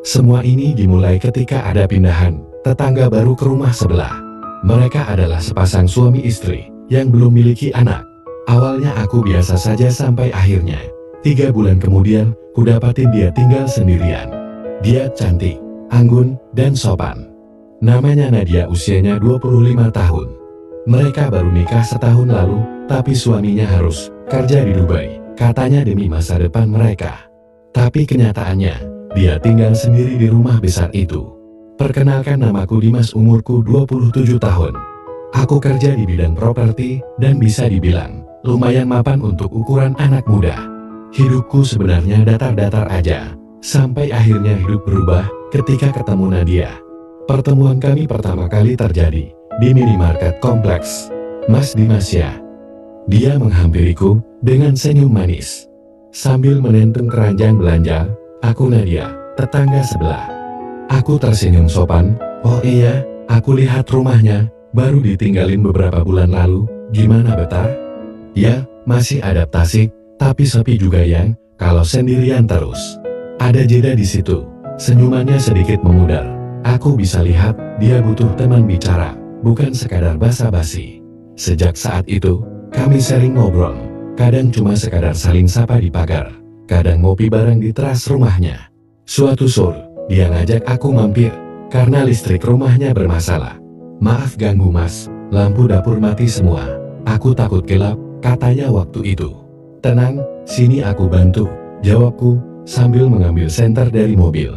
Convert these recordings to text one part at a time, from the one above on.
Semua ini dimulai ketika ada pindahan tetangga baru ke rumah sebelah. Mereka adalah sepasang suami istri yang belum memiliki anak. Awalnya aku biasa saja sampai akhirnya 3 bulan kemudian kudapatin dia tinggal sendirian. Dia cantik, anggun, dan sopan. Namanya Nadia, usianya 25 tahun. Mereka baru nikah setahun lalu, tapi suaminya harus kerja di Dubai, katanya demi masa depan mereka. Tapi kenyataannya, dia tinggal sendiri di rumah besar itu. Perkenalkan, namaku Dimas, umurku 27 tahun. Aku kerja di bidang properti dan bisa dibilang lumayan mapan untuk ukuran anak muda. Hidupku sebenarnya datar-datar aja, sampai akhirnya hidup berubah ketika ketemu Nadia. Pertemuan kami pertama kali terjadi di minimarket kompleks. "Mas Dimas ya?" Dia menghampiriku dengan senyum manis. Sambil menenteng keranjang belanja, "Aku Nadia, tetangga sebelah." Aku tersenyum sopan. "Oh iya, aku lihat rumahnya baru ditinggalin beberapa bulan lalu. Gimana, betah?" "Ya, masih adaptasi, tapi sepi juga yang kalau sendirian terus." Ada jeda di situ. Senyumannya sedikit memudar. Aku bisa lihat dia butuh teman bicara, bukan sekadar basa-basi. Sejak saat itu, kami sering ngobrol. Kadang cuma sekadar saling sapa di pagar, kadang ngopi bareng di teras rumahnya. Suatu sore, dia ngajak aku mampir, karena listrik rumahnya bermasalah. "Maaf ganggu mas, lampu dapur mati semua. Aku takut gelap," katanya waktu itu. "Tenang, sini aku bantu," jawabku, sambil mengambil senter dari mobil.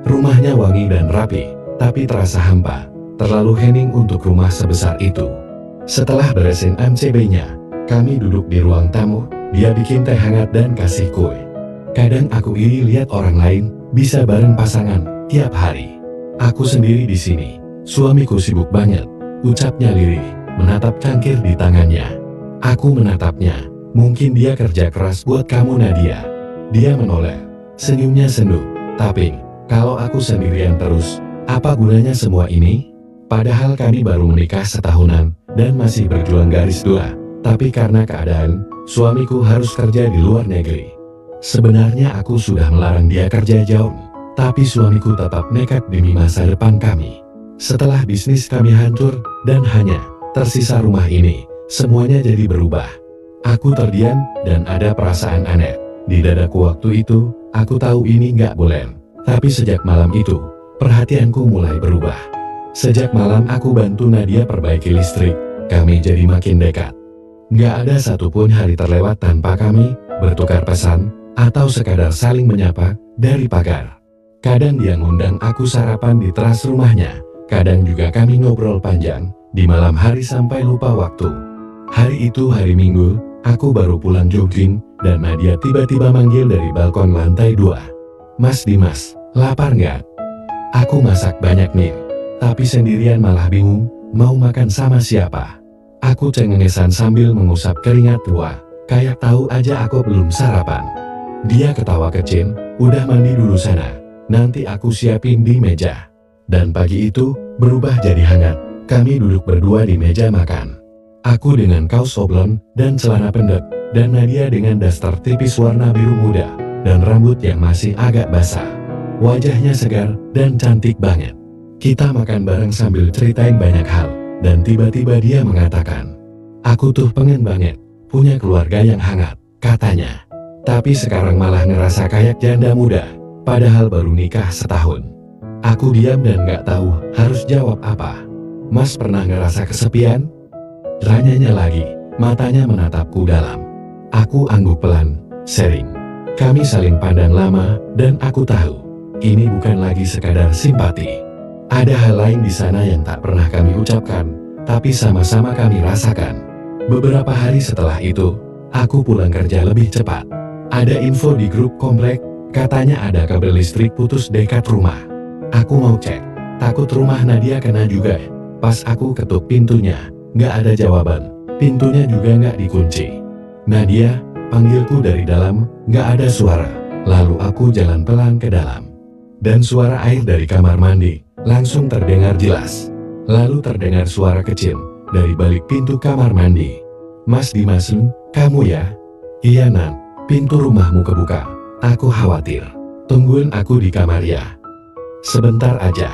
Rumahnya wangi dan rapi, tapi terasa hampa, terlalu hening untuk rumah sebesar itu. Setelah beresin MCB-nya, kami duduk di ruang tamu, dia bikin teh hangat dan kasih kue. Kadang aku iri lihat orang lain bisa bareng pasangan tiap hari. "Aku sendiri di sini, suamiku sibuk banget," ucapnya lirih, menatap cangkir di tangannya. Aku menatapnya. "Mungkin dia kerja keras buat kamu Nadia." Dia menoleh, senyumnya sendu. "Tapi kalau aku sendirian terus, apa gunanya semua ini?" Padahal kami baru menikah setahunan dan masih berjuang garis dua. Tapi karena keadaan, suamiku harus kerja di luar negeri. Sebenarnya aku sudah melarang dia kerja jauh, tapi suamiku tetap nekat demi masa depan kami. Setelah bisnis kami hancur dan hanya tersisa rumah ini, semuanya jadi berubah. Aku terdiam dan ada perasaan aneh di dadaku waktu itu. Aku tahu ini nggak boleh, tapi sejak malam itu, perhatianku mulai berubah. Sejak malam aku bantu Nadia perbaiki listrik, kami jadi makin dekat. Nggak ada satupun hari terlewat tanpa kami bertukar pesan atau sekadar saling menyapa dari pagar. Kadang dia ngundang aku sarapan di teras rumahnya, kadang juga kami ngobrol panjang di malam hari sampai lupa waktu. Hari itu hari Minggu, aku baru pulang jogging dan Nadia tiba-tiba manggil dari balkon lantai 2. "Mas Dimas, lapar nggak? Aku masak banyak nih, tapi sendirian malah bingung mau makan sama siapa." Aku cengengesan sambil mengusap keringat tua, kayak tahu aja aku belum sarapan. Dia ketawa kecil, "Udah mandi dulu sana, nanti aku siapin di meja." Dan pagi itu berubah jadi hangat. Kami duduk berdua di meja makan. Aku dengan kaos oblong dan celana pendek, dan Nadia dengan daster tipis warna biru muda dan rambut yang masih agak basah. Wajahnya segar dan cantik banget. Kita makan bareng sambil ceritain banyak hal, dan tiba-tiba dia mengatakan, "Aku tuh pengen banget punya keluarga yang hangat," katanya. "Tapi sekarang malah ngerasa kayak janda muda, padahal baru nikah setahun." Aku diam dan gak tahu harus jawab apa. "Mas pernah ngerasa kesepian?" Tanyanya lagi, matanya menatapku dalam. Aku angguk pelan, "Sering." Kami saling pandang lama, dan aku tahu ini bukan lagi sekadar simpati. Ada hal lain di sana yang tak pernah kami ucapkan, tapi sama-sama kami rasakan. Beberapa hari setelah itu, aku pulang kerja lebih cepat. Ada info di grup komplek, katanya ada kabel listrik putus dekat rumah. Aku mau cek, takut rumah Nadia kena juga. Pas aku ketuk pintunya, nggak ada jawaban. Pintunya juga nggak dikunci. "Nadia," panggilku dari dalam, nggak ada suara. Lalu aku jalan pelan ke dalam. Dan suara air dari kamar mandi langsung terdengar jelas. Lalu terdengar suara kecil dari balik pintu kamar mandi. "Mas Dimas, kamu ya?" "Iya Nan, pintu rumahmu kebuka. Aku khawatir." "Tungguin aku di kamar ya." Sebentar aja.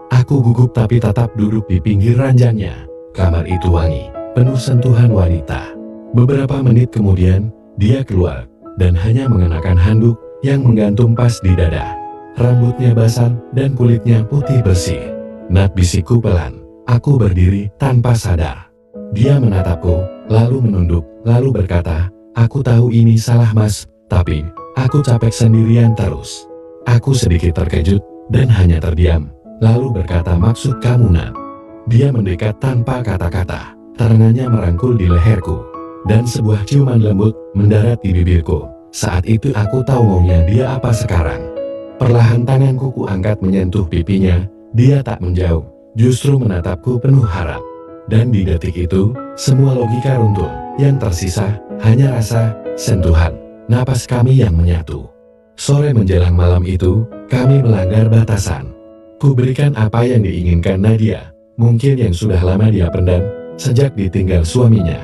Aku gugup tapi tetap duduk di pinggir ranjangnya. Kamar itu wangi, penuh sentuhan wanita. Beberapa menit kemudian, dia keluar, dan hanya mengenakan handuk yang menggantung pas di dada. Rambutnya basah dan kulitnya putih bersih. Nat, bisikku pelan. Aku berdiri tanpa sadar. Dia menatapku, lalu menunduk, lalu berkata, "Aku tahu ini salah Mas, tapi aku capek sendirian terus." Aku sedikit terkejut, dan hanya terdiam, lalu berkata, "Maksud kamu Nat?" Dia mendekat tanpa kata-kata, tangannya merangkul di leherku, dan sebuah ciuman lembut mendarat di bibirku. Saat itu aku tahu maunya dia apa sekarang. Perlahan tanganku kuangkat menyentuh pipinya, dia tak menjauh, justru menatapku penuh harap. Dan di detik itu, semua logika runtuh, yang tersisa hanya rasa, sentuhan, napas kami yang menyatu. Sore menjelang malam itu, kami melanggar batasan. Ku berikan apa yang diinginkan Nadia, mungkin yang sudah lama dia pendam, sejak ditinggal suaminya.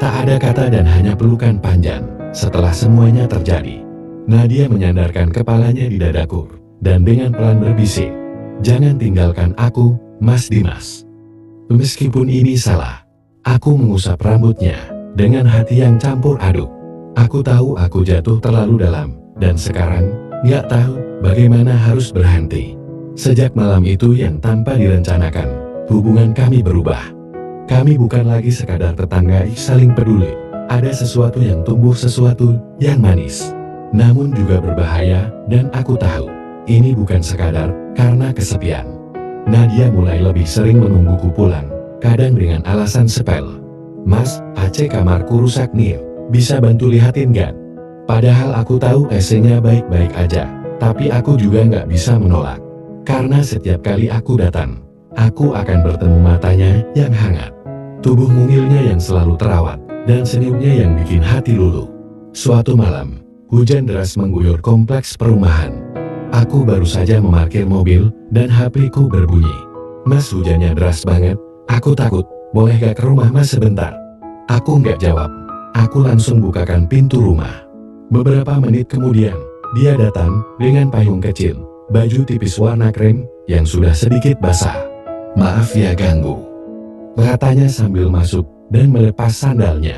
Tak ada kata dan hanya pelukan panjang. Setelah semuanya terjadi, Nadia menyandarkan kepalanya di dadaku, dan dengan pelan berbisik, "Jangan tinggalkan aku, Mas Dimas." Meskipun ini salah, aku mengusap rambutnya, dengan hati yang campur aduk. Aku tahu aku jatuh terlalu dalam, dan sekarang, gak tahu bagaimana harus berhenti. Sejak malam itu yang tanpa direncanakan, hubungan kami berubah. Kami bukan lagi sekadar tetangga saling peduli. Ada sesuatu yang tumbuh, sesuatu yang manis. Namun juga berbahaya, dan aku tahu, ini bukan sekadar karena kesepian. Nadia mulai lebih sering menungguku pulang, kadang dengan alasan sepele. "Mas, AC kamarku rusak nih, bisa bantu lihatin gak?" Padahal aku tahu AC-nya baik-baik aja, tapi aku juga nggak bisa menolak. Karena setiap kali aku datang, aku akan bertemu matanya yang hangat, tubuh mungilnya yang selalu terawat, dan senyumnya yang bikin hati luluh. Suatu malam, hujan deras mengguyur kompleks perumahan. Aku baru saja memarkir mobil, dan HP-ku berbunyi. "Mas, hujannya deras banget, aku takut, boleh gak ke rumah Mas sebentar?" Aku nggak jawab. Aku langsung bukakan pintu rumah. Beberapa menit kemudian, dia datang dengan payung kecil, baju tipis warna krem, yang sudah sedikit basah. "Maaf ya ganggu," katanya sambil masuk, dan melepas sandalnya.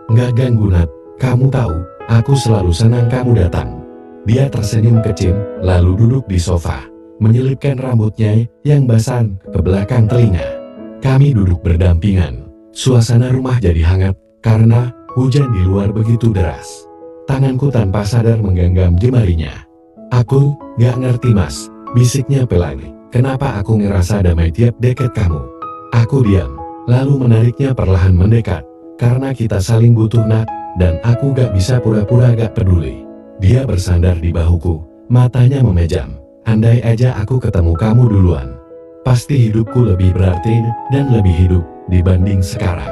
"Nggak ganggu Nat, kamu tahu, aku selalu senang kamu datang." Dia tersenyum kecil, lalu duduk di sofa, menyelipkan rambutnya yang basah ke belakang telinga. Kami duduk berdampingan. Suasana rumah jadi hangat, karena hujan di luar begitu deras. Tanganku tanpa sadar menggenggam jemarinya. "Aku gak ngerti Mas," bisiknya pelan. "Kenapa aku ngerasa damai tiap dekat kamu?" Aku diam, lalu menariknya perlahan mendekat. "Karena kita saling butuh Nat, dan aku gak bisa pura-pura gak peduli." Dia bersandar di bahuku, matanya memejam. "Andai aja aku ketemu kamu duluan, pasti hidupku lebih berarti dan lebih hidup dibanding sekarang."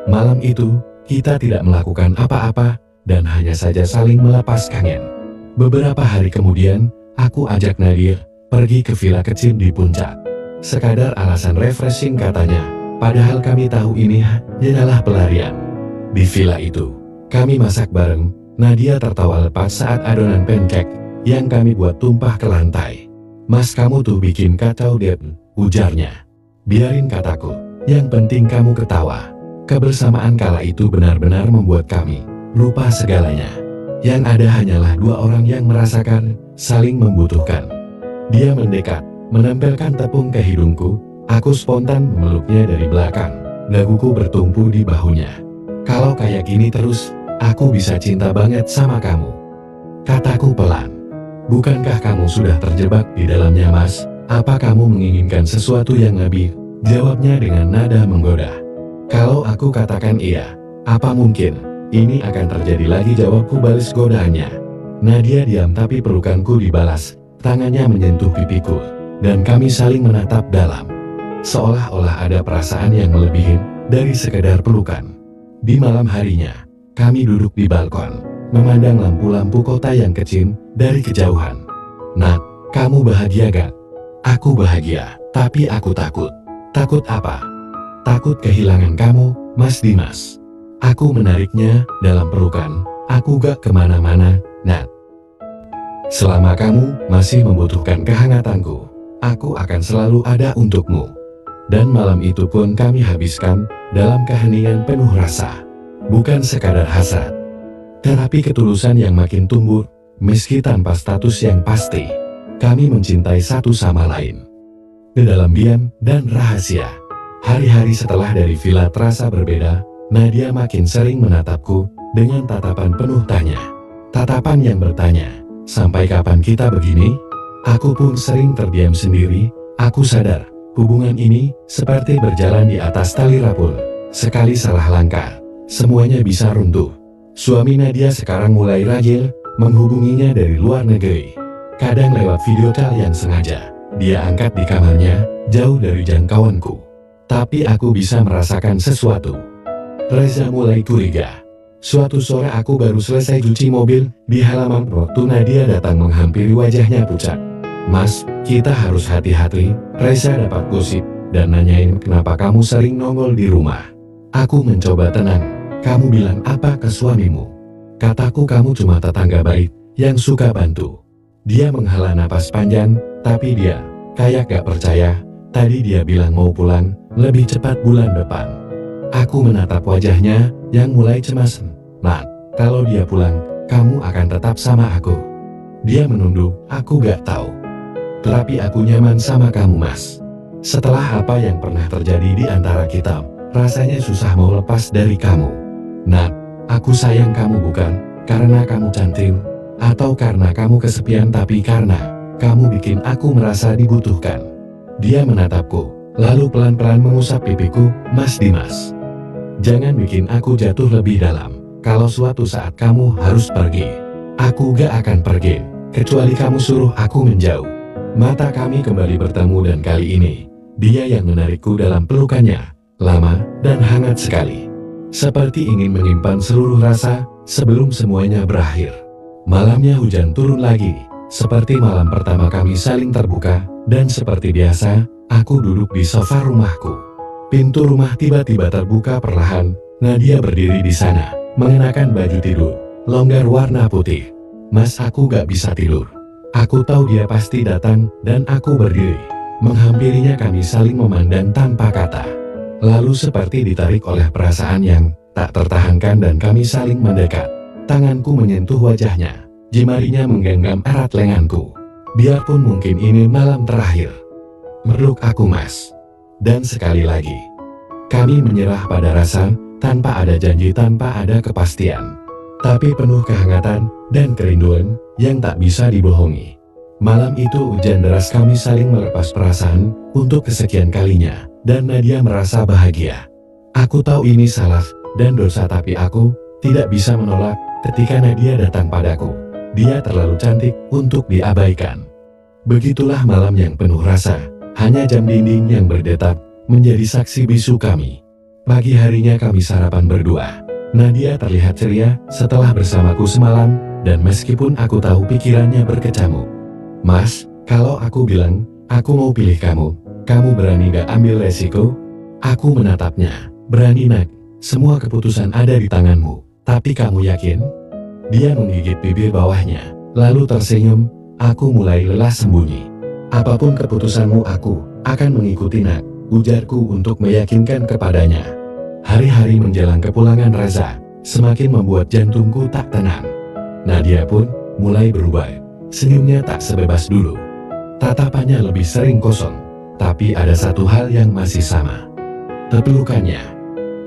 Malam itu, kita tidak melakukan apa-apa, dan hanya saja saling melepas kangen. Beberapa hari kemudian, aku ajak Nadia pergi ke villa kecil di puncak. Sekadar alasan refreshing katanya, padahal kami tahu ini hanyalah pelarian. Di villa itu, kami masak bareng. Nadia tertawa lepas saat adonan pancake yang kami buat tumpah ke lantai. "Mas, kamu tuh bikin kacau deh," ujarnya. "Biarin," kataku, "yang penting kamu ketawa." Kebersamaan kala itu benar-benar membuat kami lupa segalanya. Yang ada hanyalah dua orang yang merasakan, saling membutuhkan. Dia mendekat, menempelkan tepung ke hidungku. Aku spontan memeluknya dari belakang. Daguku bertumpu di bahunya. "Kalau kayak gini terus, aku bisa cinta banget sama kamu," kataku pelan. "Bukankah kamu sudah terjebak di dalamnya Mas? Apa kamu menginginkan sesuatu yang lebih?" Jawabnya dengan nada menggoda. Kalau aku katakan iya, apa mungkin ini akan terjadi lagi? Jawabku balas godaannya. Nadia diam tapi pelukanku dibalas. Tangannya menyentuh pipiku, dan kami saling menatap dalam. Seolah-olah ada perasaan yang melebihi dari sekedar pelukan. Di malam harinya, kami duduk di balkon, memandang lampu-lampu kota yang kecil dari kejauhan. "Nat, kamu bahagia gak?" "Aku bahagia, tapi aku takut." "Takut apa?" "Takut kehilangan kamu, Mas Dimas." Aku menariknya dalam pelukan. "Aku gak kemana-mana, Nat. Selama kamu masih membutuhkan kehangatanku, Aku akan selalu ada untukmu. Dan malam itu pun kami habiskan dalam keheningan penuh rasa. Bukan sekadar hasrat, tetapi ketulusan yang makin tumbuh, meski tanpa status yang pasti. Kami mencintai satu sama lain. Di dalam diam dan rahasia. Hari-hari setelah dari villa terasa berbeda, Nadia makin sering menatapku dengan tatapan penuh tanya. Tatapan yang bertanya, sampai kapan kita begini? Aku pun sering terdiam sendiri. Aku sadar, hubungan ini seperti berjalan di atas tali rapul. Sekali salah langkah, semuanya bisa runtuh. Suami Nadia sekarang mulai rajin menghubunginya dari luar negeri. Kadang lewat video call yang sengaja dia angkat di kamarnya, jauh dari jangkauanku. Tapi aku bisa merasakan sesuatu. Reza mulai curiga. Suatu sore aku baru selesai cuci mobil di halaman waktu Nadia datang menghampiri wajahnya pucat. Mas, kita harus hati-hati. Reza dapat gosip dan nanyain kenapa kamu sering nongol di rumah. Aku mencoba tenang. Kamu bilang apa ke suamimu? Kataku kamu cuma tetangga baik yang suka bantu. Dia menghela napas panjang, tapi dia kayak gak percaya. Tadi dia bilang mau pulang lebih cepat bulan depan. Aku menatap wajahnya yang mulai cemas. Nah, kalau dia pulang, kamu akan tetap sama aku. Dia menunduk, aku gak tahu. Tapi aku nyaman sama kamu, Mas. Setelah apa yang pernah terjadi di antara kita, rasanya susah mau lepas dari kamu. Nah, aku sayang kamu bukan karena kamu cantik, atau karena kamu kesepian, tapi karena kamu bikin aku merasa dibutuhkan. Dia menatapku, lalu pelan-pelan mengusap pipiku. Mas Dimas, jangan bikin aku jatuh lebih dalam. Kalau suatu saat kamu harus pergi, aku gak akan pergi, kecuali kamu suruh aku menjauh. Mata kami kembali bertemu dan kali ini, dia yang menarikku dalam pelukannya, lama dan hangat sekali. Seperti ingin menyimpan seluruh rasa sebelum semuanya berakhir. Malamnya hujan turun lagi, seperti malam pertama kami saling terbuka, dan seperti biasa, aku duduk di sofa rumahku. Pintu rumah tiba-tiba terbuka perlahan. Nadia berdiri di sana, mengenakan baju tidur, longgar warna putih. Mas, aku gak bisa tidur. Aku tahu dia pasti datang, dan aku berdiri. Menghampirinya, kami saling memandang tanpa kata. Lalu seperti ditarik oleh perasaan yang tak tertahankan dan kami saling mendekat. Tanganku menyentuh wajahnya, jemarinya menggenggam erat lenganku. Biarpun mungkin ini malam terakhir. Meluk aku, Mas. Dan sekali lagi, kami menyerah pada rasa, tanpa ada janji, tanpa ada kepastian. Tapi penuh kehangatan dan kerinduan yang tak bisa dibohongi. Malam itu hujan deras, kami saling melepas perasaan untuk kesekian kalinya, dan Nadia merasa bahagia. Aku tahu ini salah dan dosa, tapi aku tidak bisa menolak ketika Nadia datang padaku. Dia terlalu cantik untuk diabaikan. Begitulah malam yang penuh rasa, hanya jam dinding yang berdetak menjadi saksi bisu kami. Pagi harinya kami sarapan berdua. Nadia terlihat ceria setelah bersamaku semalam, dan meskipun aku tahu pikirannya berkecamuk. Mas, kalau aku bilang, aku mau pilih kamu, kamu berani gak ambil resiko? Aku menatapnya, berani nak, semua keputusan ada di tanganmu, tapi kamu yakin? Dia menggigit bibir bawahnya, lalu tersenyum. Aku mulai lelah sembunyi. Apapun keputusanmu, aku akan mengikuti nak, ujarku untuk meyakinkan kepadanya. Hari-hari menjelang kepulangan Reza, semakin membuat jantungku tak tenang. Nadia pun mulai berubah. Senyumnya tak sebebas dulu. Tatapannya lebih sering kosong. Tapi ada satu hal yang masih sama. Pelukannya.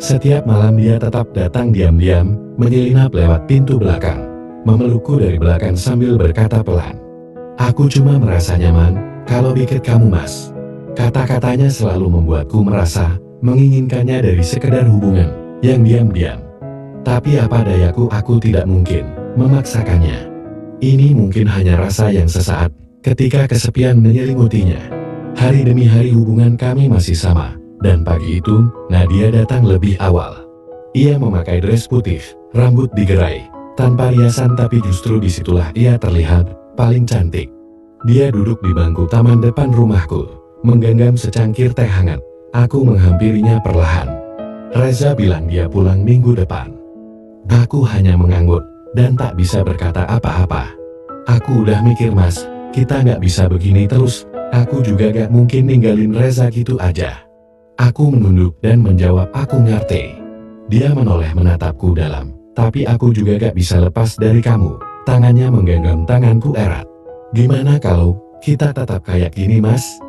Setiap malam dia tetap datang diam-diam, menyelinap lewat pintu belakang, memelukku dari belakang sambil berkata pelan, aku cuma merasa nyaman kalau dekat kamu, Mas. Kata-katanya selalu membuatku merasa menginginkannya dari sekedar hubungan yang diam-diam. Tapi apa dayaku, aku tidak mungkin memaksakannya. Ini mungkin hanya rasa yang sesaat ketika kesepian menyelimutinya. Hari demi hari hubungan kami masih sama, dan pagi itu Nadia datang lebih awal. Ia memakai dress putih, rambut digerai, tanpa riasan, tapi justru disitulah ia terlihat paling cantik. Dia duduk di bangku taman depan rumahku, menggenggam secangkir teh hangat. Aku menghampirinya perlahan. Reza bilang dia pulang minggu depan. Aku hanya mengangguk dan tak bisa berkata apa-apa. Aku udah mikir, Mas, kita nggak bisa begini terus. Aku juga gak mungkin ninggalin Reza gitu aja. Aku menunduk dan menjawab aku ngerti. Dia menoleh menatapku dalam, tapi aku juga gak bisa lepas dari kamu. Tangannya menggenggam tanganku erat. Gimana kalau kita tetap kayak gini, Mas?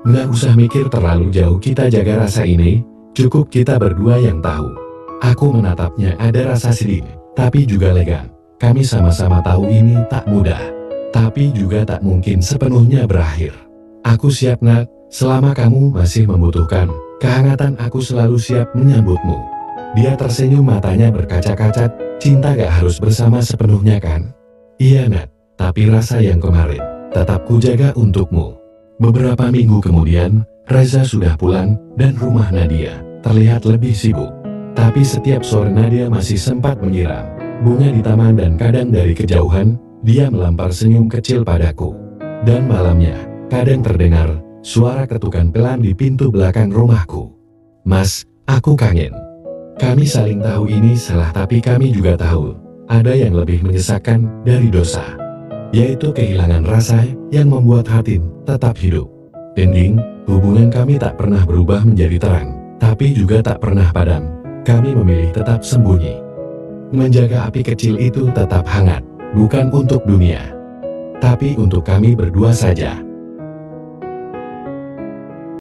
Nggak usah mikir terlalu jauh, kita jaga rasa ini. Cukup kita berdua yang tahu. Aku menatapnya, ada rasa sedih, tapi juga lega. Kami sama-sama tahu ini tak mudah, tapi juga tak mungkin sepenuhnya berakhir. Aku siap, Nak. Selama kamu masih membutuhkan kehangatan, aku selalu siap menyambutmu. Dia tersenyum, matanya berkaca-kaca. Cinta gak harus bersama sepenuhnya kan? Iya, Nat. Tapi rasa yang kemarin tetap ku jaga untukmu. Beberapa minggu kemudian, Reza sudah pulang dan rumah Nadia terlihat lebih sibuk. Tapi setiap sore Nadia masih sempat menyiram bunga di taman dan kadang dari kejauhan, dia melampar senyum kecil padaku. Dan malamnya, kadang terdengar suara ketukan pelan di pintu belakang rumahku. Mas, aku kangen. Kami saling tahu ini salah, tapi kami juga tahu ada yang lebih menyesakan dari dosa, yaitu kehilangan rasa yang membuat hati tetap hidup. Dinding, hubungan kami tak pernah berubah menjadi terang, tapi juga tak pernah padam. Kami memilih tetap sembunyi. Menjaga api kecil itu tetap hangat, bukan untuk dunia, tapi untuk kami berdua saja.